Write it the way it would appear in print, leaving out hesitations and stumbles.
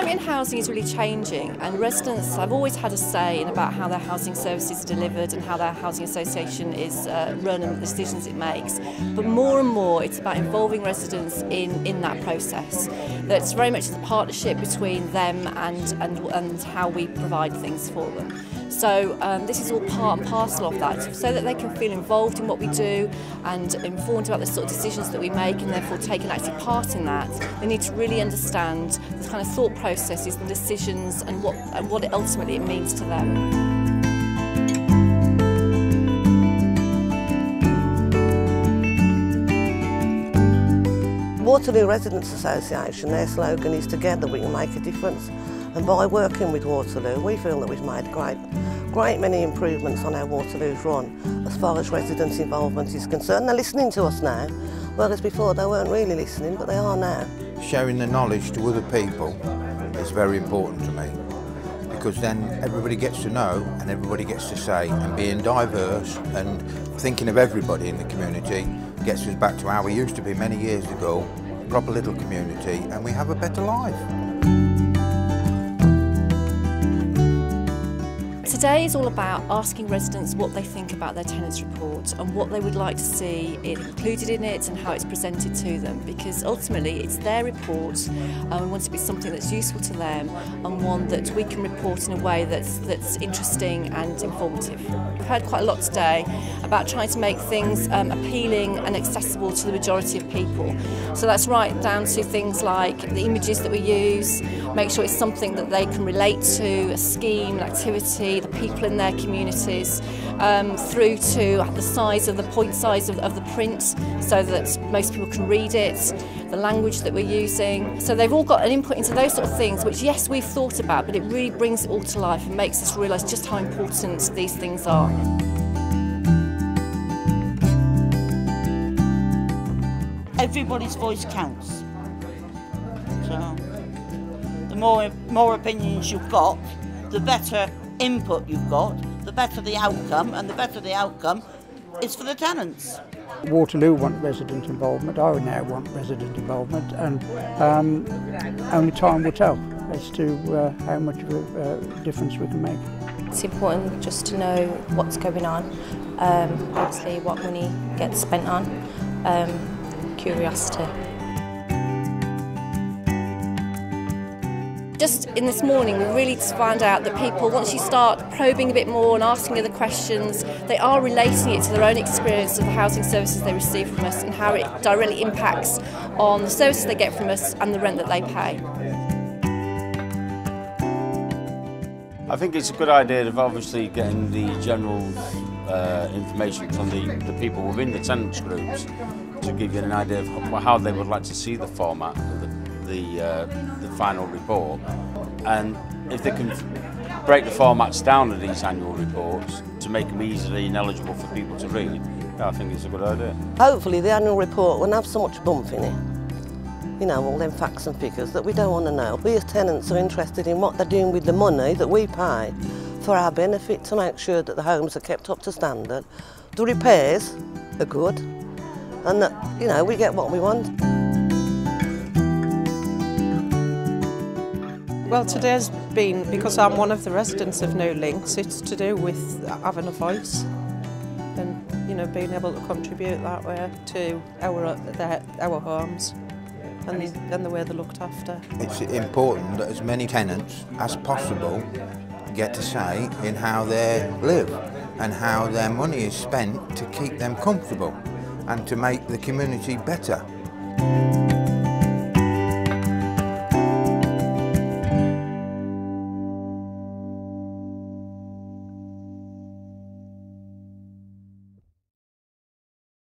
climate in housing is really changing, and residents have always had a say in about how their housing services are delivered and how their housing association is run and the decisions it makes. But more and more it's about involving residents in that process. That's very much a partnership between them and how we provide things for them. So this is all part and parcel of that, so that they can feel involved in what we do and informed about the sort of decisions that we make, and therefore take an active part in that. They need to really understand the kind of thought processes and decisions and what it ultimately it means to them. Waterloo Residents Association, their slogan is "Together we can make a difference." And by working with Waterloo, we feel that we've made great many improvements on how Waterloo's run as far as residents' involvement is concerned. They're listening to us now, whereas before they weren't really listening, but they are now. Sharing the knowledge to other people is very important to me, because then everybody gets to know and everybody gets to say, and being diverse and thinking of everybody in the community gets us back to how we used to be many years ago, a proper little community, and we have a better life. Today is all about asking residents what they think about their tenants report and what they would like to see included in it and how it's presented to them, because ultimately it's their report and we want it to be something that's useful to them and one that we can report in a way that's interesting and informative. We've heard quite a lot today about trying to make things appealing and accessible to the majority of people. So that's right down to things like the images that we use, make sure it's something that they can relate to, a scheme, an activity, the people in their communities, through to the size of the point size of the print so that most people can read it, the language that we're using. So they've all got an input into those sort of things, which yes, we've thought about, but it really brings it all to life and makes us realise just how important these things are. Everybody's voice counts. So the more opinions you've got, the better input you've got, the better the outcome, and the better the outcome is for the tenants. Waterloo want resident involvement, I now want resident involvement, and only time will tell as to how much of a difference we can make. It's important just to know what's going on, obviously what money gets spent on, curiosity. Just in this morning we really found out that people, once you start probing a bit more and asking other questions, they are relating it to their own experience of the housing services they receive from us and how it directly impacts on the services they get from us and the rent that they pay. I think it's a good idea of obviously getting the general information from the people within the tenants groups to give you an idea of how they would like to see the format of the final report, and if they can break the formats down of these annual reports to make them easily ineligible for people to read, I think it's a good idea. Hopefully the annual report won't have so much bump in it. You know, all them facts and figures that we don't want to know. We as tenants are interested in what they're doing with the money that we pay for our benefit, to make sure that the homes are kept up to standard, the repairs are good, and that, you know, we get what we want. Well, today's been, because I'm one of the residents of New Links, it's to do with having a voice and, you know, being able to contribute that way to our homes and the way they're looked after. It's important that as many tenants as possible get to say in how they live and how their money is spent to keep them comfortable and to make the community better.